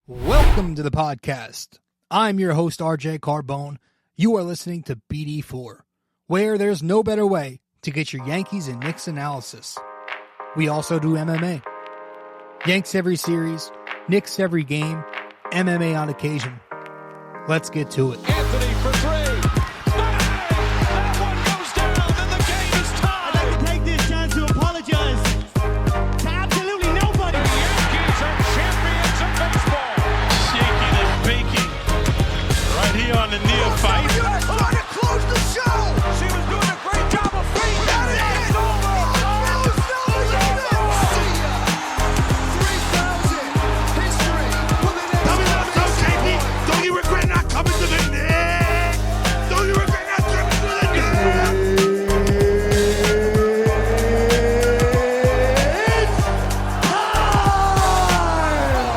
Welcome to the podcast. I'm your host, RJ Carbone. You are listening to BD4, where there's no better way to get your Yankees and Knicks analysis. We also do MMA. Yanks every series, Knicks every game, MMA on occasion. Let's get to it. Anthony for three. That one goes down, and the game is tied. I'd like to take this chance to apologize to absolutely nobody. The Yankees are champions of baseball. Shaking and baking right here on the neophyte. U.S. trying to close the show. She was doing a great job of feeding that. It's over. Don't you regret not coming to the Knicks? Don't you regret not coming to the Knicks?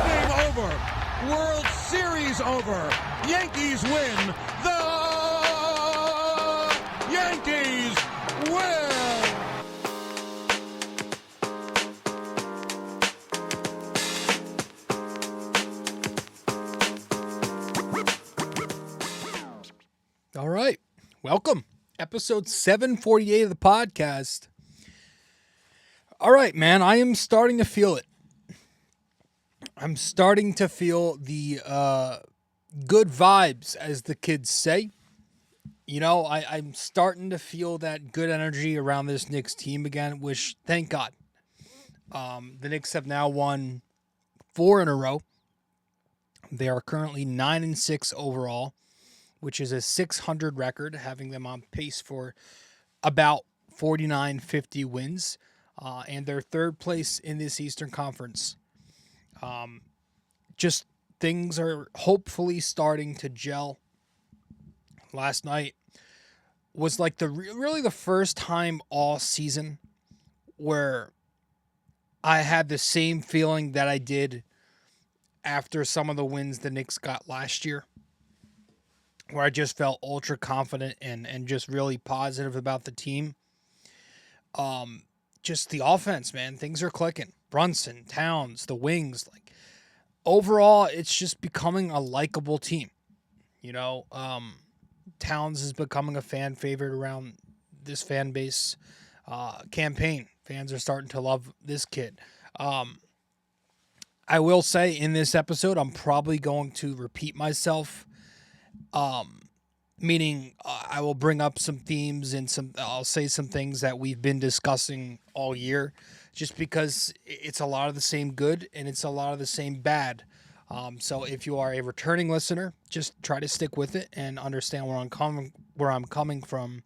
Game over. World Series over. Yankees win. The Yankees win. All right. Welcome. Episode 748 of the podcast. All right, man. I am starting to feel it. I'm starting to feel the good vibes, as the kids say. You know, I'm starting to feel that good energy around this Knicks team again, which, thank God. The Knicks have now won 4 in a row. They are currently 9-6 overall, which is a 600 record, having them on pace for about 49-50 wins. And they're third place in this Eastern Conference. Just things are hopefully starting to gel. Last night was like really the first time all season where I had the same feeling that I did after some of the wins the Knicks got last year, where I just felt ultra confident and just really positive about the team. Just the offense, man. Things are clicking. Brunson, Towns, the wings. Like, overall, it's just becoming a likable team. You know, Towns is becoming a fan favorite around this fan base campaign. Fans are starting to love this kid. I will say in this episode, I'm probably going to repeat myself. Meaning I will bring up some themes and I'll say some things that we've been discussing all year, just because it's a lot of the same good and it's a lot of the same bad. So if you are a returning listener, just try to stick with it and understand where I'm coming from.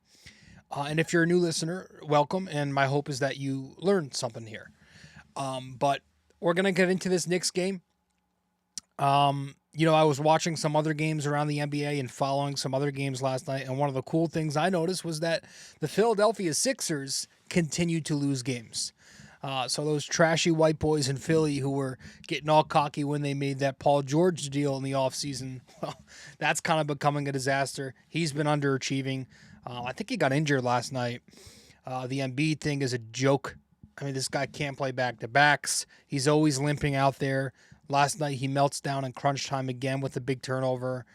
And if you're a new listener, welcome. And my hope is that you learned something here. But we're going to get into this Knicks game. You know, I was watching some other games around the NBA and following some other games last night, and one of the cool things I noticed was that the Philadelphia Sixers continued to lose games. So those trashy white boys in Philly who were getting all cocky when they made that Paul George deal in the offseason, well, that's kind of becoming a disaster. He's been underachieving. I think he got injured last night. The Embiid thing is a joke. I mean, this guy can't play back-to-backs. He's always limping out there. Last night, he melts down in crunch time again with a big turnover.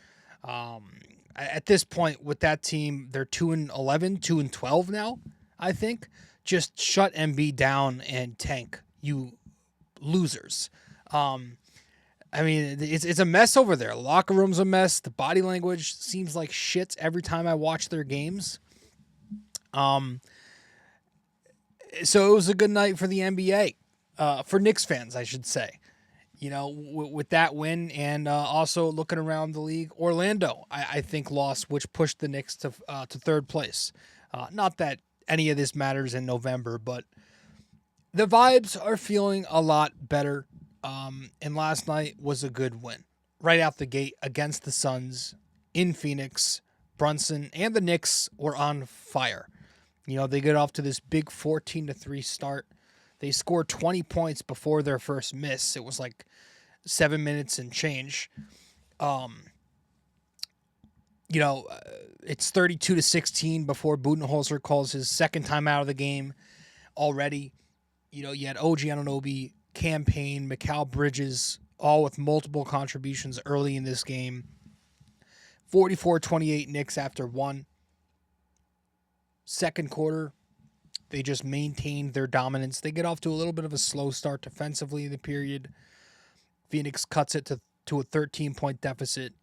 At this point, with that team, they're 2-11, 2-12 now, I think. Just shut Embiid down and tank, you losers. I mean, it's a mess over there. Locker room's a mess. The body language seems like shit every time I watch their games. So it was a good night for the NBA, for Knicks fans, I should say. You know, with that win, and also looking around the league, Orlando, I think, lost, which pushed the Knicks to third place. Not that any of this matters in November, but the vibes are feeling a lot better. And last night was a good win. Right out the gate against the Suns in Phoenix, Brunson and the Knicks were on fire. You know, they get off to this big 14-3 start. They scored 20 points before their first miss. It was like 7 minutes and change. It's 32-16 before Budenholzer calls his second time out of the game already. You know, you had OG Anunoby, Campaign, Mikal Bridges, all with multiple contributions early in this game. 44-28 Knicks after one. Second quarter, they just maintained their dominance. They get off to a little bit of a slow start defensively in the period. Phoenix cuts it to a 13-point deficit.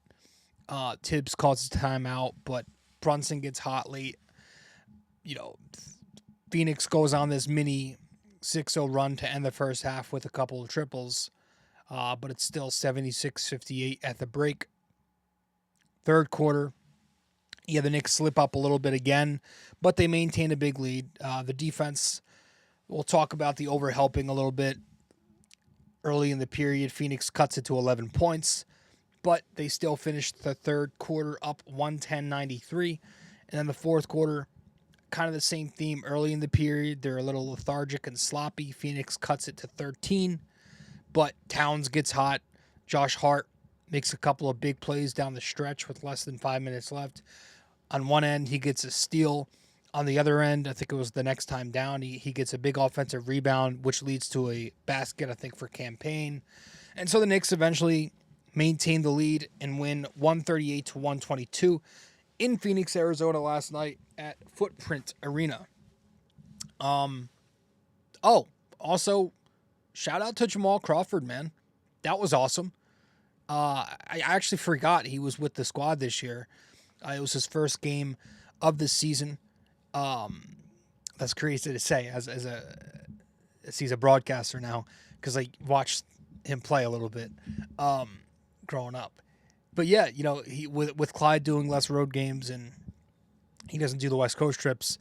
Tibbs calls a timeout, but Brunson gets hot late. Phoenix goes on this mini 6-0 run to end the first half with a couple of triples, but it's still 76-58 at the break. Third quarter, the Knicks slip up a little bit again, but they maintain a big lead. The defense, we'll talk about the overhelping a little bit. Early in the period, Phoenix cuts it to 11 points, but they still finished the third quarter up 110-93. And then the fourth quarter, kind of the same theme. Early in the period, they're a little lethargic and sloppy. Phoenix cuts it to 13, but Towns gets hot. Josh Hart makes a couple of big plays down the stretch with less than 5 minutes left. On one end, he gets a steal. On the other end, I think it was the next time down, he gets a big offensive rebound, which leads to a basket, I think, for Campaign. And so the Knicks eventually maintain the lead and win 138-122 in Phoenix, Arizona last night at Footprint Arena. Also, shout out to Jamal Crawford, man. That was awesome. I actually forgot he was with the squad this year. It was his first game of the season. That's crazy to say as he's a broadcaster now, because I watched him play a little bit growing up. But yeah, he with Clyde doing less road games and he doesn't do the West Coast trips.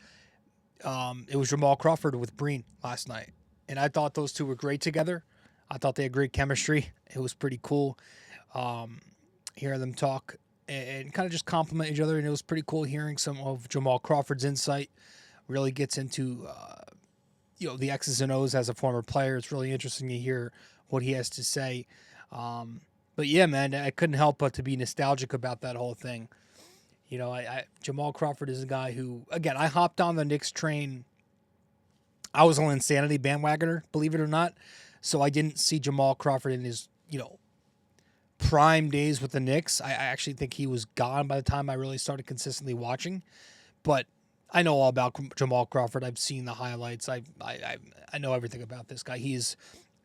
It was Jamal Crawford with Breen last night, and I thought those two were great together. I thought they had great chemistry. It was pretty cool hearing them talk and kind of just compliment each other. And it was pretty cool hearing some of Jamal Crawford's insight. Really gets into, the X's and O's as a former player. It's really interesting to hear what he has to say. But yeah, man, I couldn't help but to be nostalgic about that whole thing. Jamal Crawford is a guy who, again, I hopped on the Knicks train. I was an Insanity bandwagoner, believe it or not. So I didn't see Jamal Crawford in his, prime days with the Knicks. I actually think he was gone by the time I really started consistently watching. But I know all about Jamal Crawford. I've seen the highlights. I know everything about this guy. He is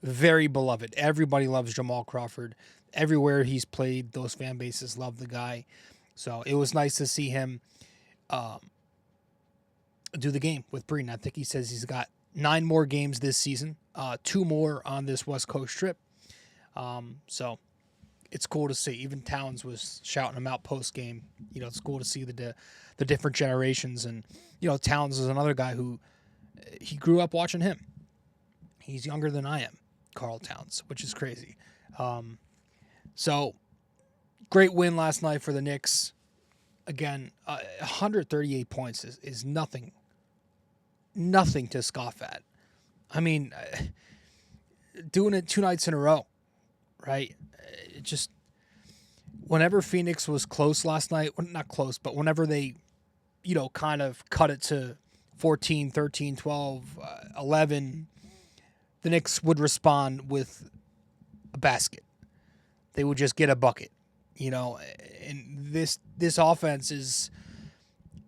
very beloved. Everybody loves Jamal Crawford. Everywhere he's played, those fan bases love the guy. So it was nice to see him do the game with Breen. I think he says he's got 9 more games this season, 2 more on this West Coast trip. So it's cool to see. Even Towns was shouting him out post game. It's cool to see the different generations. And Towns is another guy who he grew up watching him. He's younger than I am, Carl Towns, which is crazy. So great win last night for the Knicks. Again, 138 points is nothing to scoff at. I mean, doing it 2 nights in a row, right? It just, whenever Phoenix was close last night, well, not close, but whenever they, kind of cut it to 14, 13, 12, 11, the Knicks would respond with a basket. They would just get a bucket, and this offense is,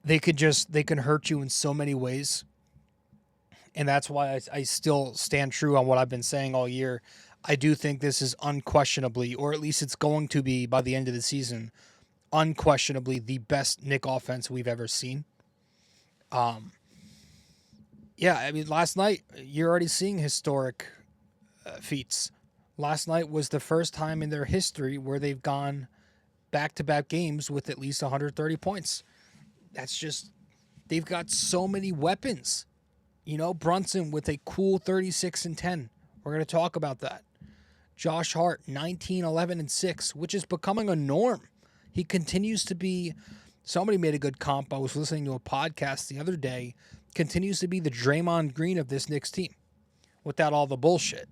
they can hurt you in so many ways. And that's why I still stand true on what I've been saying all year. I do think this is unquestionably, or at least it's going to be by the end of the season, unquestionably the best Knick offense we've ever seen. Last night, you're already seeing historic feats. Last night was the first time in their history where they've gone back-to-back games with at least 130 points. That's just, they've got so many weapons. Brunson with a cool 36-10. We're going to talk about that. Josh Hart, 19, 11, and 6, which is becoming a norm. He continues to be, somebody made a good comp. I was listening to a podcast the other day, continues to be the Draymond Green of this Knicks team without all the bullshit.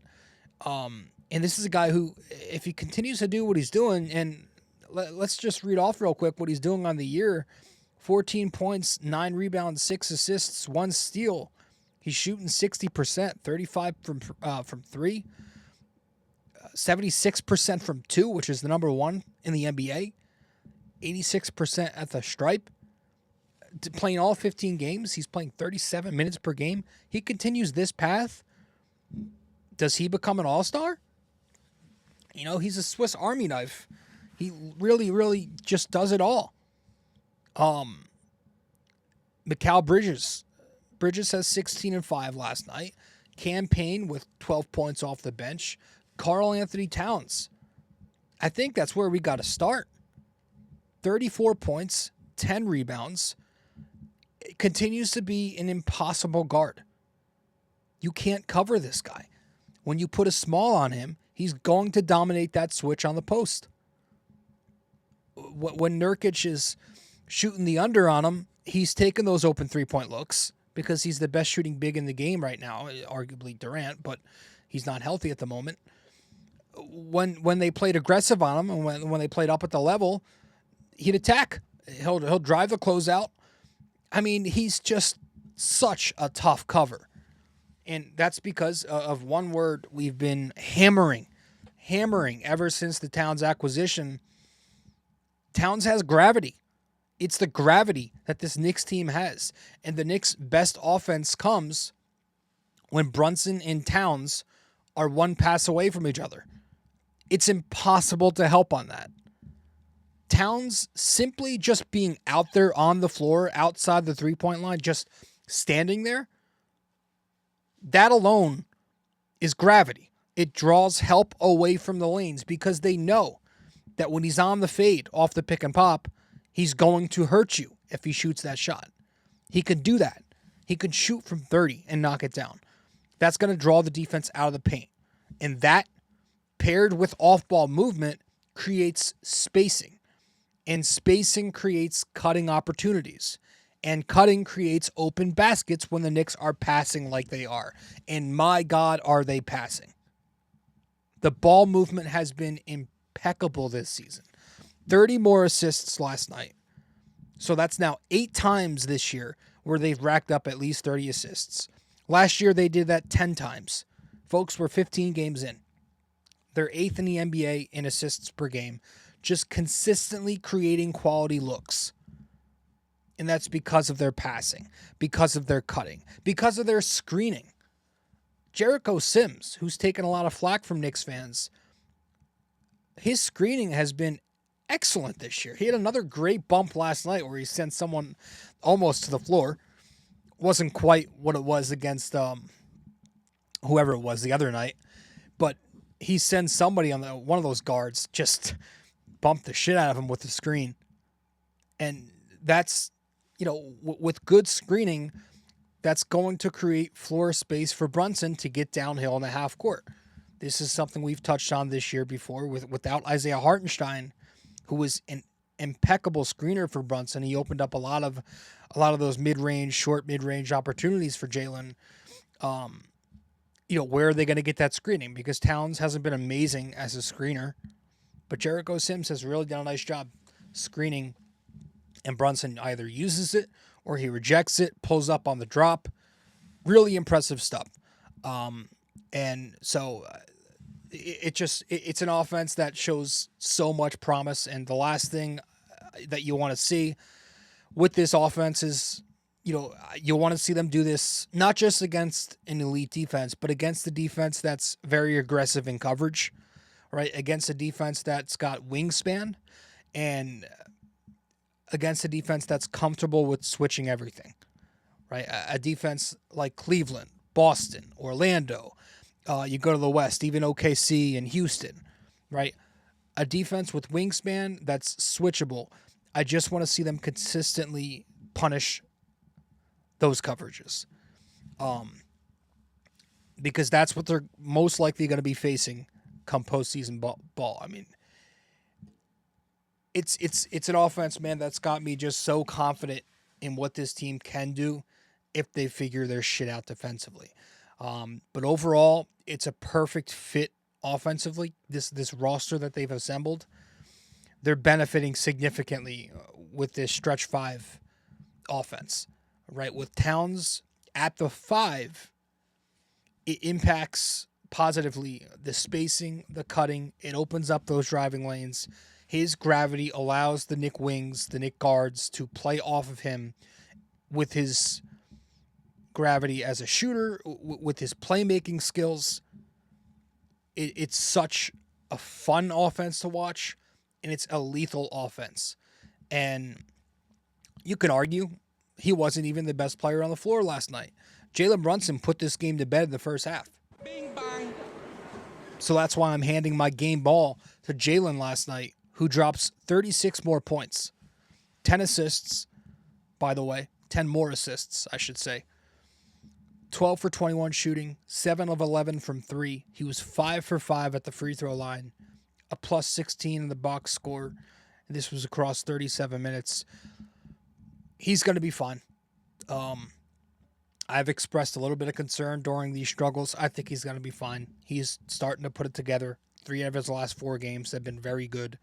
And this is a guy who, if he continues to do what he's doing, and let's just read off real quick what he's doing on the year. 14 points, 9 rebounds, 6 assists, 1 steal. He's shooting 60%, 35 from 3. 76% from two, which is the number one in the NBA. 86% at the stripe. Playing all 15 games. He's playing 37 minutes per game. He continues this path. Does he become an all-star? He's a Swiss Army knife. He really, really just does it all. Mikal Bridges. Bridges has 16 and 5 last night. Campaign with 12 points off the bench. Karl Anthony Towns. I think that's where we got to start. 34 points, 10 rebounds. It continues to be an impossible guard. You can't cover this guy. When you put a small on him, he's going to dominate that switch on the post. When Nurkic is shooting the under on him, he's taking those open three-point looks because he's the best shooting big in the game right now, arguably Durant, but he's not healthy at the moment. When they played aggressive on him and when they played up at the level, he'd attack. He'll drive the closeout. I mean, he's just such a tough cover. And that's because of one word we've been hammering ever since the Towns acquisition. Towns has gravity. It's the gravity that this Knicks team has. And the Knicks' best offense comes when Brunson and Towns are one pass away from each other. It's impossible to help on that. Towns simply just being out there on the floor, outside the three-point line, just standing there, that alone is gravity. It draws help away from the lanes because they know that when he's on the fade off the pick and pop, he's going to hurt you if he shoots that shot. He can do that. He can shoot from 30 and knock it down. That's going to draw the defense out of the paint. And that, paired with off-ball movement, creates spacing. And spacing creates cutting opportunities. And cutting creates open baskets when the Knicks are passing like they are. And my God, are they passing. The ball movement has been impeccable this season. 30 more assists last night. So that's now 8 times this year where they've racked up at least 30 assists. Last year they did that 10 times. Folks, we're 15 games in. They're 8th in the NBA in assists per game. Just consistently creating quality looks. And that's because of their passing, because of their cutting, because of their screening. Jericho Sims, who's taken a lot of flack from Knicks fans, his screening has been excellent this year. He had another great bump last night where he sent someone almost to the floor. Wasn't quite what it was against whoever it was the other night, but he sends somebody on one of those guards, just bumped the shit out of him with the screen. And that's, with good screening, that's going to create floor space for Brunson to get downhill in the half court. This is something we've touched on this year before without Isaiah Hartenstein, who was an impeccable screener for Brunson. He opened up a lot of those short mid-range opportunities for Jalen. Where are they going to get that screening? Because Towns hasn't been amazing as a screener, but Jericho Sims has really done a nice job screening, and Brunson either uses it or he rejects it, pulls up on the drop. Really impressive stuff. And so it's an offense that shows so much promise. And the last thing that you want to see with this offense is, you want to see them do this not just against an elite defense, but against the defense that's very aggressive in coverage, right? Against a defense that's got wingspan, and against a defense that's comfortable with switching everything, right? A defense like Cleveland, Boston, Orlando, you go to the West, even OKC and Houston, right? A defense with wingspan that's switchable. I just want to see them consistently punish those coverages, because that's what they're most likely going to be facing come postseason ball. I mean, it's an offense, man, that's got me just so confident in what this team can do if they figure their shit out defensively. But overall, it's a perfect fit offensively. This roster that they've assembled, they're benefiting significantly with this stretch 5 offense, right? With Towns at the 5, it impacts positively, the spacing, the cutting, it opens up those driving lanes. His gravity allows the Knick wings, the Knick guards, to play off of him with his gravity as a shooter, with his playmaking skills. It's such a fun offense to watch, and it's a lethal offense. And you can argue he wasn't even the best player on the floor last night. Jalen Brunson put this game to bed in the first half. Bing bang. So that's why I'm handing my game ball to Jalen last night, who drops 36 more points. 10 assists, by the way. 10 more assists, I should say. 12 for 21 shooting, 7 of 11 from 3. He was 5 for 5 at the free throw line. A plus 16 in the box score. This was across 37 minutes. He's going to be fine. I've expressed a little bit of concern during these struggles. I think he's going to be fine. He's starting to put it together. 3 out of his last 4 games have been very good.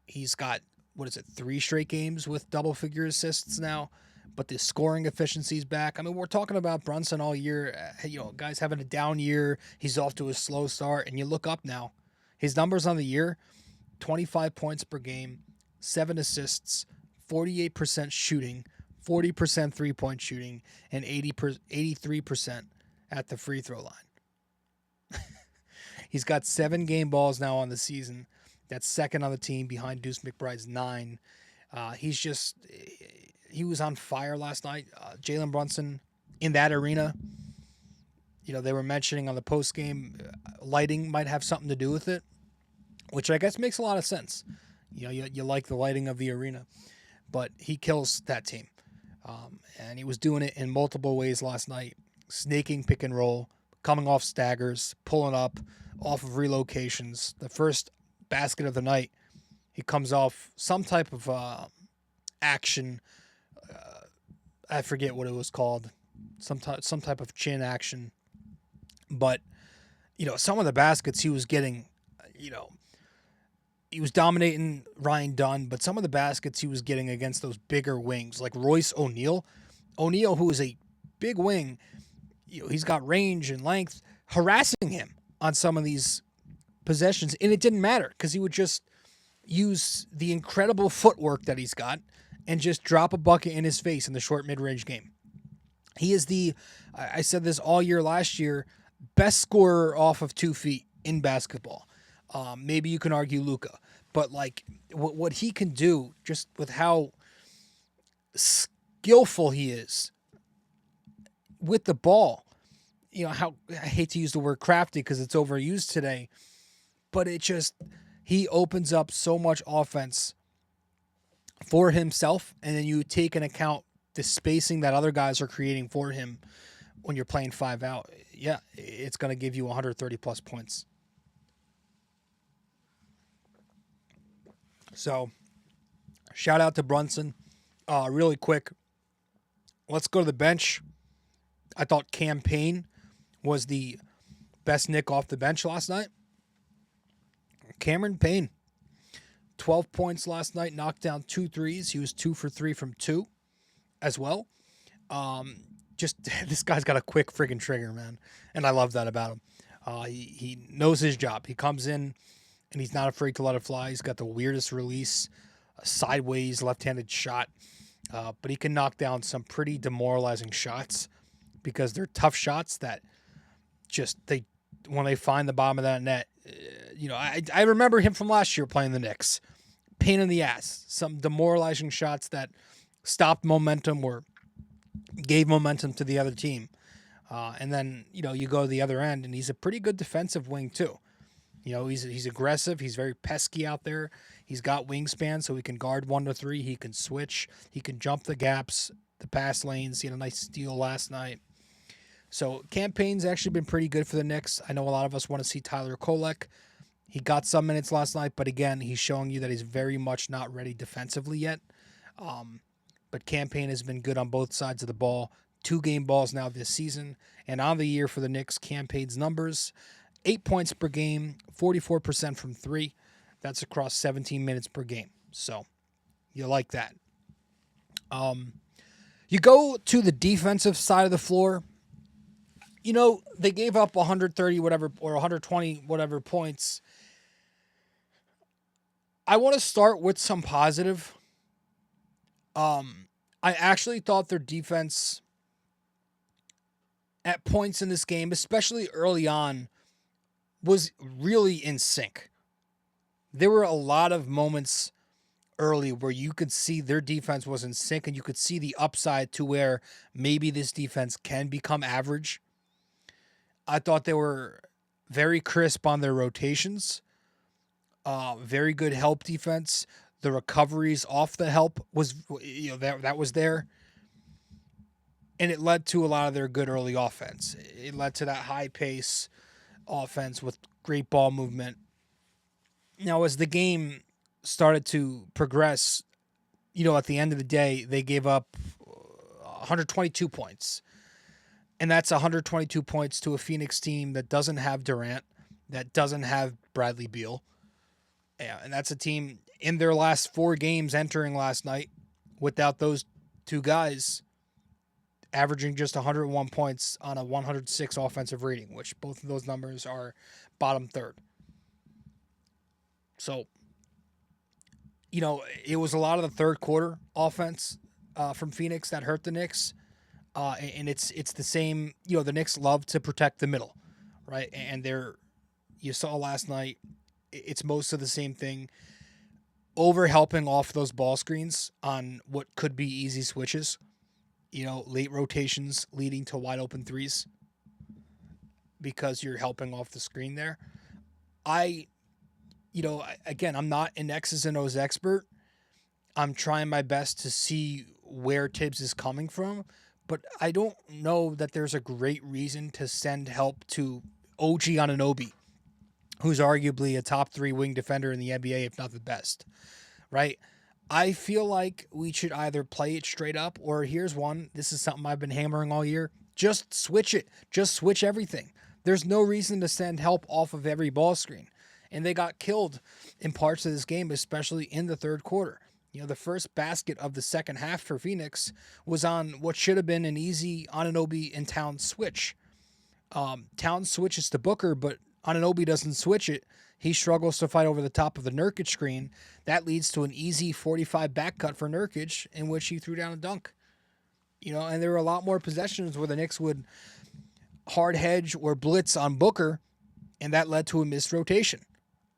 He's got, 3 straight games with double-figure assists now, but the scoring efficiency's back. I mean, we're talking about Brunson all year. Guys having a down year. He's off to a slow start, and you look up now. His numbers on the year, 25 points per game, 7 assists, 48% shooting, 40% three-point shooting, and 83% at the free throw line. He's got 7 game balls now on the season. That's second on the team behind Deuce McBride's 9. He was on fire last night. Jalen Brunson in that arena, they were mentioning on the post-game lighting might have something to do with it, which I guess makes a lot of sense. You like the lighting of the arena, but he kills that team. And he was doing it in multiple ways last night, snaking pick and roll, coming off staggers, pulling up off of relocations. The first basket of the night, he comes off some type of action. I forget what it was called, some type of chin action. But, some of the baskets he was getting, he was dominating Ryan Dunn, but some of the baskets he was getting against those bigger wings, like Royce O'Neal. O'Neal, who is a big wing, he's got range and length, harassing him on some of these possessions, and it didn't matter because he would just use the incredible footwork that he's got and just drop a bucket in his face in the short mid-range game. He is I said this all year last year, best scorer off of 2 feet in basketball. Maybe you can argue Luka, but what he can do just with how skillful he is with the ball, how I hate to use the word crafty because it's overused today, but he opens up so much offense for himself, and then you take into account the spacing that other guys are creating for him when you're playing 5 out. Yeah, it's going to give you 130 plus points. So, shout out to Brunson. Really quick, let's go to the bench. I thought Cam Payne was the best Knick off the bench last night. Cameron Payne, 12 points last night, knocked down 2 threes. He was 2 for 3 from 2 as well. This guy's got a quick friggin' trigger, man. And I love that about him. He knows his job. He comes in, and he's not afraid to let it fly. He's got the weirdest release, a sideways left-handed shot. But he can knock down some pretty demoralizing shots because they're tough shots that when they find the bottom of that net, I remember him from last year playing the Knicks. Pain in the ass. Some demoralizing shots that stopped momentum or gave momentum to the other team. And then, you go to the other end, and he's a pretty good defensive wing too. He's aggressive. He's very pesky out there. He's got wingspan, so he can guard 1 to 3. He can switch. He can jump the gaps, the pass lanes. He had a nice steal last night. So Cam Payne's actually been pretty good for the Knicks. I know a lot of us want to see Tyler Kolek. He got some minutes last night, but again, he's showing you that he's very much not ready defensively yet. But Cam Payne has been good on both sides of the ball. 2 game balls now this season. And on the year for the Knicks, Cam Payne's numbers, 8 points per game, 44% from 3. That's across 17 minutes per game. So you like that. You go to the defensive side of the floor. They gave up 130 whatever or 120 whatever points. I want to start with some positive. I actually thought their defense at points in this game, especially early on, was really in sync. There were a lot of moments early where you could see their defense was in sync and you could see the upside to where maybe this defense can become average. I thought they were very crisp on their rotations. Very good help defense. The recoveries off the help was, that was there. And it led to a lot of their good early offense. It led to that high pace offense with great ball movement. Now, as the game started to progress, at the end of the day, they gave up 122 points. And that's 122 points to a Phoenix team that doesn't have Durant, that doesn't have Bradley Beal. Yeah, and that's a team in their last 4 games entering last night without those 2 guys, averaging just 101 points on a 106 offensive rating, which both of those numbers are bottom third. So, it was a lot of the third quarter offense from Phoenix that hurt the Knicks. And it's the same, the Knicks love to protect the middle, right? And you saw last night, it's most of the same thing. Over helping off those ball screens on what could be easy switches, late rotations leading to wide open threes because you're helping off the screen there. Again, I'm not an X's and O's expert. I'm trying my best to see where Tibbs is coming from, but I don't know that there's a great reason to send help to OG Anunoby, who's arguably a top 3 wing defender in the NBA, if not the best, right? I feel like we should either play it straight up, or here's one. This is something I've been hammering all year. Just switch it. Just switch everything. There's no reason to send help off of every ball screen. And they got killed in parts of this game, especially in the third quarter. The first basket of the second half for Phoenix was on what should have been an easy Anunoby and Towns switch. Towns switches to Booker, but Anunoby doesn't switch it. He struggles to fight over the top of the Nurkic screen. That leads to an easy 45 back cut for Nurkic, in which he threw down a dunk. And there were a lot more possessions where the Knicks would hard hedge or blitz on Booker, and that led to a missed rotation.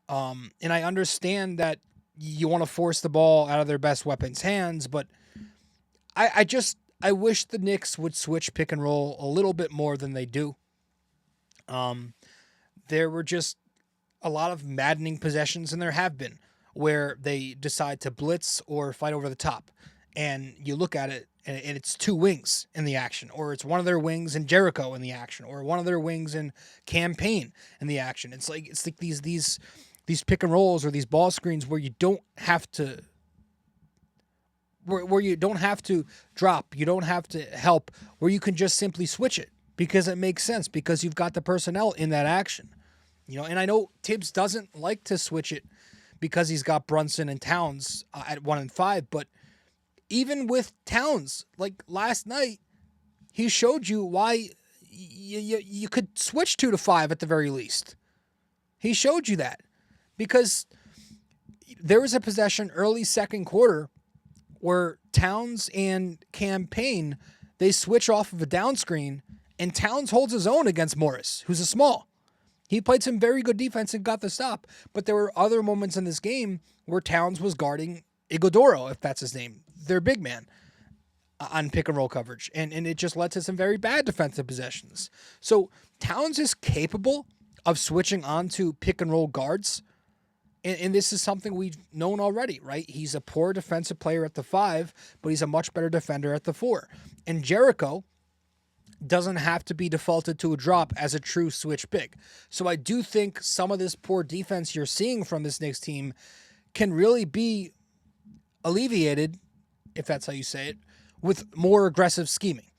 And I understand that you want to force the ball out of their best weapon's hands, but I wish the Knicks would switch pick and roll a little bit more than they do. There were just a lot of maddening possessions, and there have been, where they decide to blitz or fight over the top. And you look at it, and it's 2 wings in the action, or it's one of their wings and Jericho in the action, or one of their wings and Campaign in the action. It's like these pick and rolls or these ball screens where you don't have to where you don't have to drop, you don't have to help, where you can just simply switch it because it makes sense, because you've got the personnel in that action. And I know Tibbs doesn't like to switch it because he's got Brunson and Towns at 1 and 5, but even with Towns, like last night, he showed you why you could switch 2 to 5 at the very least. He showed you that. Because there was a possession early second quarter where Towns and Campaign, they switch off of a down screen, and Towns holds his own against Morris, who's a small. He played some very good defense and got the stop. But there were other moments in this game where Towns was guarding Iguodala, if that's his name, their big man, on pick and roll coverage. And it just led to some very bad defensive possessions. So Towns is capable of switching on to pick and roll guards. And this is something we've known already, right? He's a poor defensive player at the 5, but he's a much better defender at the 4. And Jericho doesn't have to be defaulted to a drop as a true switch big. So I do think some of this poor defense you're seeing from this Knicks team can really be alleviated, if that's how you say it, with more aggressive scheming.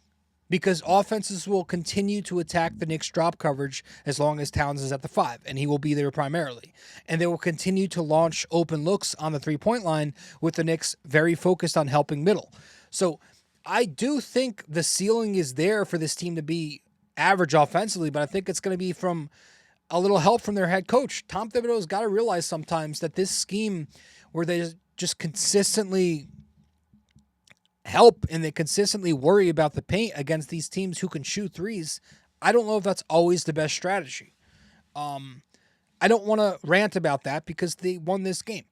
Because offenses will continue to attack the Knicks drop coverage as long as Towns is at the 5, and he will be there primarily. And they will continue to launch open looks on the 3-point line with the Knicks very focused on helping middle. So I do think the ceiling is there for this team to be average offensively, but I think it's going to be from a little help from their head coach. Tom Thibodeau's got to realize sometimes that this scheme where they just consistently help and they consistently worry about the paint against these teams who can shoot threes, I don't know if that's always the best strategy. I don't want to rant about that because they won this game.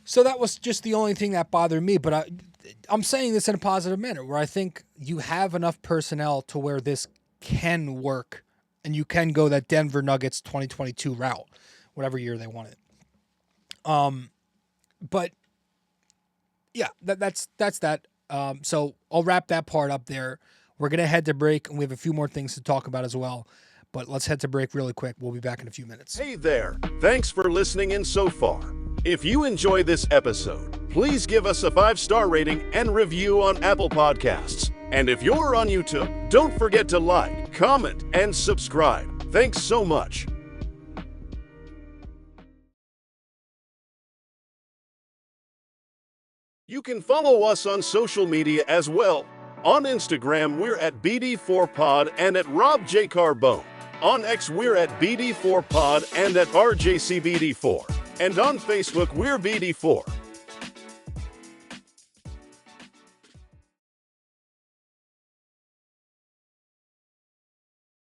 So that was just the only thing that bothered me, but I'm saying this in a positive manner where I think you have enough personnel to where this can work and you can go that Denver Nuggets 2022 route, whatever year they want it. But yeah, that's that. So I'll wrap that part up there. We're going to head to break and we have a few more things to talk about as well, but let's head to break really quick. We'll be back in a few minutes. Hey there, thanks for listening in so far. If you enjoy this episode, please give us a 5-star rating and review on Apple Podcasts. And if you're on YouTube, don't forget to like, comment, and subscribe. Thanks so much. You can follow us on social media as well. On Instagram, we're at BD4Pod and at Rob J. Carbone. On X, we're at BD4Pod and at RJCBD4. And on Facebook, we're BD4.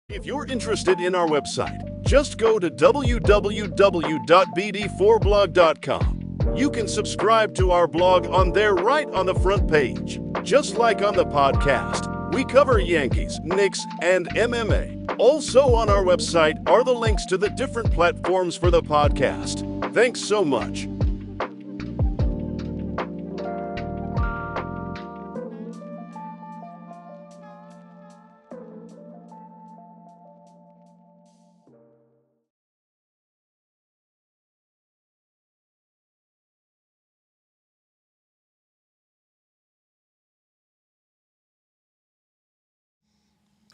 If you're interested in our website, just go to www.bd4blog.com. You can subscribe to our blog on there right on the front page. Just like on the podcast, we cover Yankees, Knicks, and MMA. Also on our website are the links to the different platforms for the podcast. Thanks so much.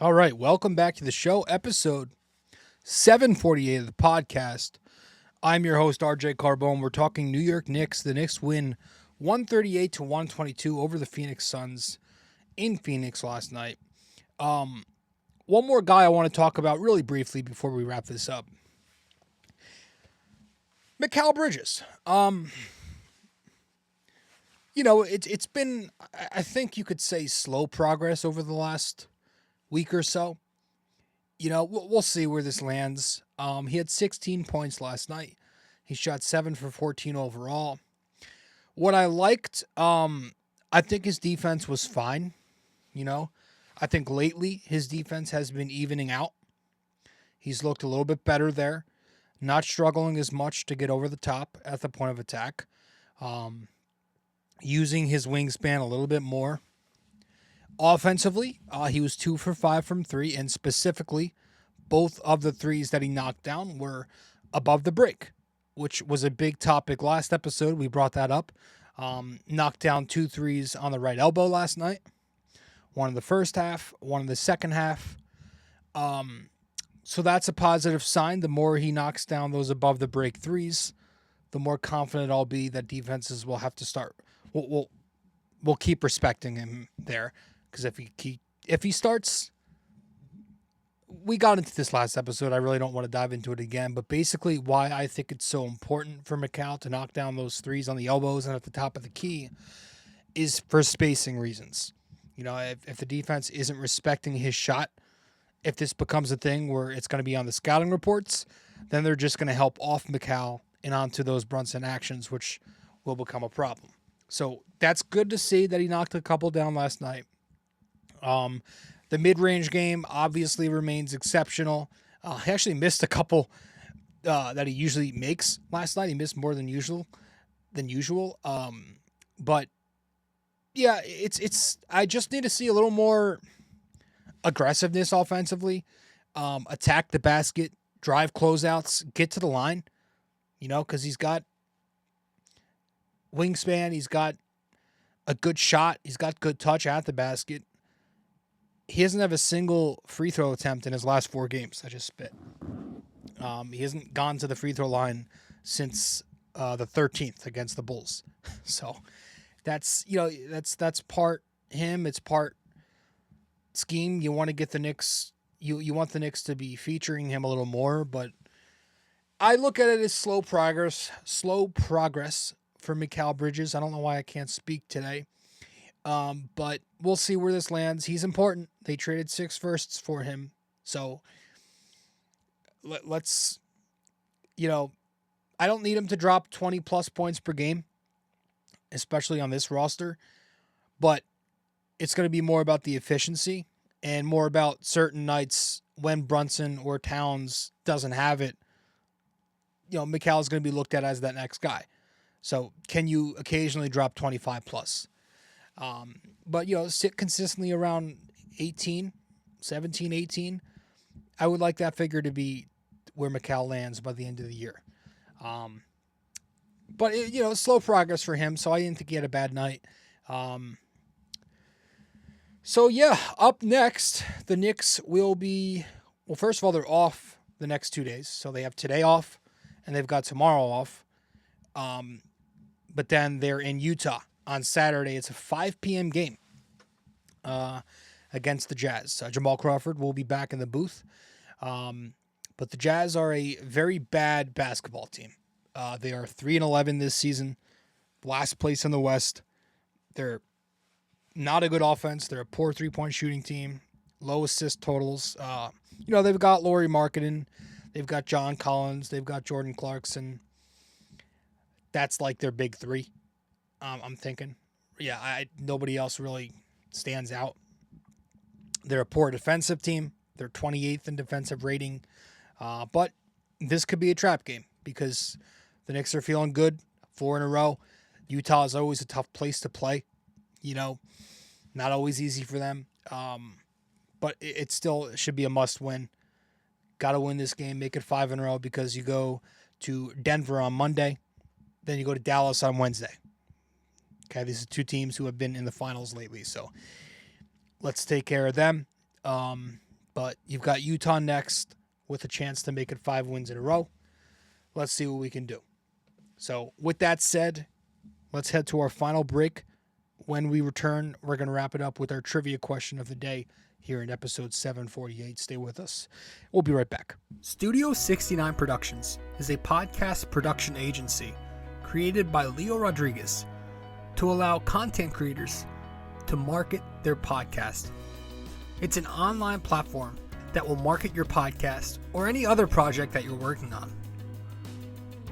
All right, welcome back to the show, episode 748 of the podcast. I'm your host, RJ Carbone. We're talking New York Knicks. The Knicks win 138-122 over the Phoenix Suns in Phoenix last night. One more guy I want to talk about really briefly before we wrap this up. Mikal Bridges. It's been, I think you could say, slow progress over the last week or so. We'll see where this lands. He had 16 points last night. He shot 7 for 14 overall. What I liked, I think his defense was fine. I think lately his defense has been evening out. He's looked a little bit better there. Not struggling as much to get over the top at the point of attack. Using his wingspan a little bit more. Offensively, he was 2 for 5 from 3, and specifically, both of the threes that he knocked down were above the break, which was a big topic last episode. We brought that up. Knocked down 2 threes on the right elbow last night. One in the first half, one in the second half. So that's a positive sign. The more he knocks down those above the break threes, the more confident I'll be that defenses will have to start. We'll keep respecting him there. Because if he starts, we got into this last episode. I really don't want to dive into it again. But basically why I think it's so important for Mikal to knock down those threes on the elbows and at the top of the key is for spacing reasons. If the defense isn't respecting his shot, if this becomes a thing where it's going to be on the scouting reports, then they're just going to help off Mikal and onto those Brunson actions, which will become a problem. So that's good to see that he knocked a couple down last night. The mid-range game obviously remains exceptional. He actually missed a couple that he usually makes last night. He missed more than usual. But yeah, it's. I just need to see a little more aggressiveness offensively. Attack the basket, drive closeouts, get to the line. Because he's got wingspan. He's got a good shot. He's got good touch at the basket. He doesn't have a single free throw attempt in his last 4 games. I just spit. He hasn't gone to the free throw line since the 13th against the Bulls. So that's part him. It's part scheme, you want to get the Knicks. You want the Knicks to be featuring him a little more, but I look at it as slow progress for Mikal Bridges. I don't know why I can't speak today. But we'll see where this lands. He's important. They traded 6 firsts for him. So let's, I don't need him to drop 20 plus points per game, especially on this roster, but it's going to be more about the efficiency and more about certain nights when Brunson or Towns doesn't have it. Mikal is going to be looked at as that next guy. So can you occasionally drop 25 plus? But, sit consistently around 17, 18. I would like that figure to be where Mikal lands by the end of the year. But, slow progress for him, so I didn't think he had a bad night. Up next, the Knicks will be, well, first of all, they're off the next 2 days. So they have today off, and they've got tomorrow off. But then they're in Utah on Saturday. It's a 5 p.m. game against the Jazz. Jamal Crawford will be back in the booth. But the Jazz are a very bad basketball team. They are 3-11 this season, last place in the West. They're not a good offense. They're a poor three-point shooting team, low assist totals. They've got Lauri Markkanen. They've got John Collins. They've got Jordan Clarkson. That's like their big three, I'm thinking. Yeah, nobody else really stands out. They're a poor defensive team. They're 28th in defensive rating. But this could be a trap game because the Knicks are feeling good, 4 in a row. Utah is always a tough place to play. Not always easy for them. But it still should be a must-win. Got to win this game, make it 5 in a row because you go to Denver on Monday, then you go to Dallas on Wednesday. Okay, these are 2 teams who have been in the finals lately, so let's take care of them. But you've got Utah next with a chance to make it 5 wins in a row. Let's see what we can do. So with that said, let's head to our final break. When we return, we're going to wrap it up with our trivia question of the day here in episode 748. Stay with us. We'll be right back. Studio 69 Productions is a podcast production agency created by Leo Rodriguez to allow content creators to market their podcast. It's an online platform that will market your podcast or any other project that you're working on.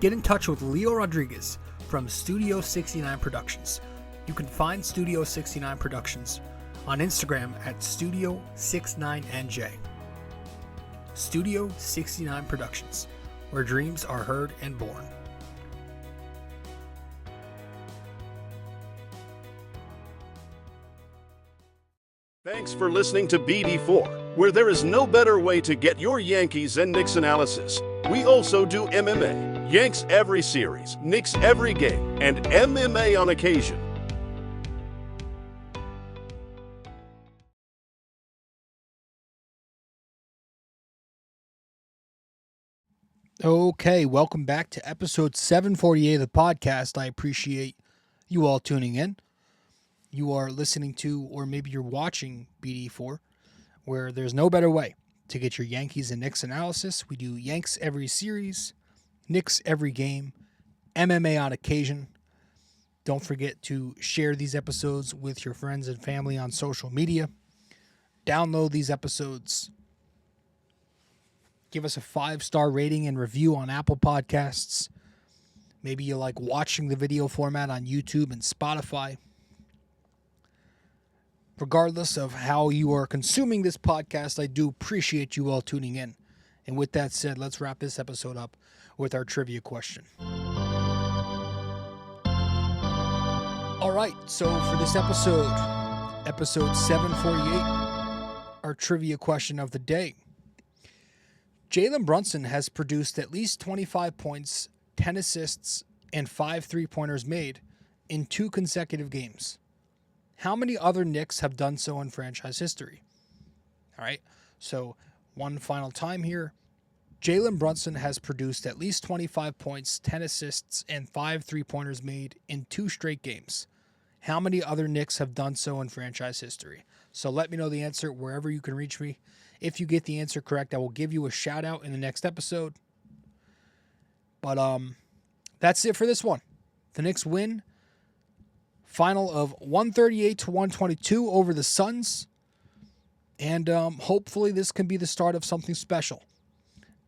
Get in touch with Leo Rodriguez from Studio 69 Productions. You can find Studio 69 Productions on Instagram at Studio69NJ. Studio 69 Productions, where dreams are heard and born. Thanks for listening to BD4, where there is no better way to get your Yankees and Knicks analysis. We also do MMA, Yanks every series, Knicks every game, and MMA on occasion. Okay, welcome back to episode 748 of the podcast. I appreciate you all tuning in. You are listening to, or maybe you're watching BD4, where there's no better way to get your Yankees and Knicks analysis. We do Yanks every series, Knicks every game, MMA on occasion. Don't forget to share these episodes with your friends and family on social media. Download these episodes. Give us a 5-star rating and review on Apple Podcasts. Maybe you like watching the video format on YouTube and Spotify. Regardless of how you are consuming this podcast, I do appreciate you all tuning in. And with that said, let's wrap this episode up with our trivia question. All right, so for this episode 748, our trivia question of the day. Jalen Brunson has produced at least 25 points, 10 assists, and 5 3-pointers made in 2 consecutive games. How many other Knicks have done so in franchise history? All right, so one final time here. Jalen Brunson has produced at least 25 points, 10 assists, and 5 3-pointers made in 2 straight games. How many other Knicks have done so in franchise history? So let me know the answer wherever you can reach me. If you get the answer correct, I will give you a shout out in the next episode. But that's it for this one. The Knicks win. Final of 138-122 over the Suns. And hopefully this can be the start of something special.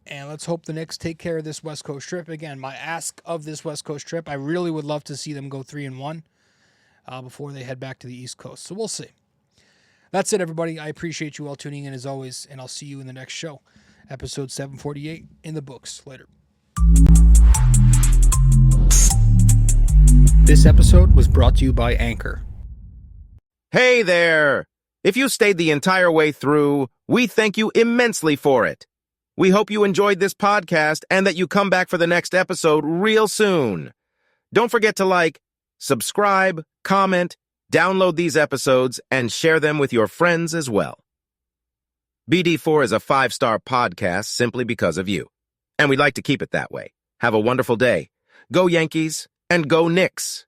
And let's hope the Knicks take care of this West Coast trip. Again, my ask of this West Coast trip, I really would love to see them go 3-1 before they head back to the East Coast. So we'll see. That's it, everybody. I appreciate you all tuning in as always, and I'll see you in the next show. Episode 748 in the books. Later. This episode was brought to you by Anchor. Hey there! If you stayed the entire way through, we thank you immensely for it. We hope you enjoyed this podcast and that you come back for the next episode real soon. Don't forget to like, subscribe, comment, download these episodes, and share them with your friends as well. BD4 is a 5-star podcast simply because of you. And we'd like to keep it that way. Have a wonderful day. Go Yankees and go Knicks.